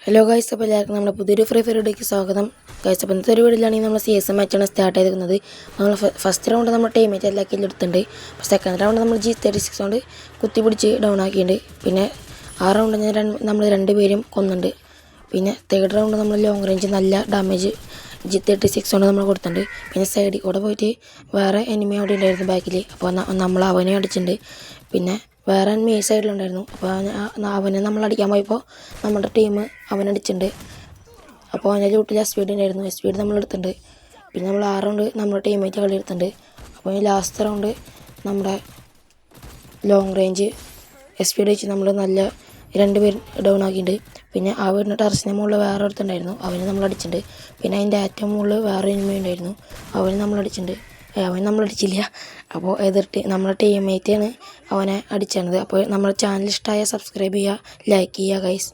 Hello guys, അപ്പോൾ എല്ലാവർക്കും നമ്മുടെ പുതിയൊരു ഫ്രീ ഫയർ വീഡിയോയ്ക്ക് സ്വാഗതം. ഗൈസ്, അപ്പോൾ ഇന്നത്തെ ഒരു വീഡിയോയിലാണെങ്കിൽ നമ്മൾ CS മാച്ചാണ് സ്റ്റാർട്ട് ചെയ്തിരിക്കുന്നത്. നമ്മൾ ഫസ്റ്റ് റൗണ്ട് നമ്മൾ ടീമേറ്റ് എല്ലാ കില്ലും എടുത്തിട്ടുണ്ട്. അപ്പോൾ സെക്കൻഡ് റൗണ്ട് നമ്മൾ G36 കൊണ്ട് കുത്തിപ്പിടിച്ച് ഡൗൺ ആക്കിയിട്ടുണ്ട്. പിന്നെ ആ റൗണ്ട് നമ്മൾ രണ്ടുപേരും കൊന്നുണ്ട്. പിന്നെ തേർഡ് റൗണ്ട് നമ്മൾ ലോങ് റേഞ്ച് നല്ല ഡാമേജ് G36 കൊണ്ട് നമ്മൾ കൊടുത്തിട്ടുണ്ട്. പിന്നെ സൈഡിൽ കൂടെ പോയിട്ട് വേറെ എനിമി അവിടെ ഉണ്ടായിരുന്നു ബാക്കിൽ. അപ്പോൾ നമ്മൾ അവനെ അടിച്ചിട്ടുണ്ട്. പിന്നെ വേറെ എനിമി ഈ സൈഡിലുണ്ടായിരുന്നു. അപ്പോൾ അവനെ നമ്മൾ അടിക്കാൻ പോയപ്പോൾ നമ്മുടെ ടീം അവനടിച്ചിട്ടുണ്ട്. അപ്പോൾ അവൻ്റെ ലൂട്ടിൽ SVD ഉണ്ടായിരുന്നു. SVD നമ്മൾ എടുത്തിട്ടുണ്ട്. പിന്നെ നമ്മൾ ആ റൗണ്ട് നമ്മുടെ ടീമേറ്റ് കളി എടുത്തിട്ടുണ്ട്. അപ്പോൾ ഈ ലാസ്റ്റ് റൗണ്ട് നമ്മുടെ ലോങ് റേഞ്ച് SVD വെച്ച് നമ്മൾ നല്ല രണ്ടുപേർ ഡൗൺ ആക്കിയിട്ടുണ്ട്. പിന്നെ ആ വീടിൻ്റെ ടെറസിൻ്റെ മുകളിൽ വേറെ ഒരുത്തുണ്ടായിരുന്നു, അവന് നമ്മൾ അടിച്ചിട്ടുണ്ട്. പിന്നെ അതിൻ്റെ ഏറ്റവും മുകളിൽ വേറെ എനിമി ഉണ്ടായിരുന്നു, അവന് നമ്മൾ അടിച്ചിട്ടുണ്ട്. അവൻ നമ്മളടിച്ചില്ല. അപ്പോൾ എതിർട്ട് നമ്മുടെ ടീമേറ്റാണ് അവനെ അടിച്ചത്. അപ്പോൾ നമ്മുടെ ചാനൽ ഇഷ്ടമായ സബ്സ്ക്രൈബ് ചെയ്യുക, ലൈക്ക് ചെയ്യുക ഗൈസ്.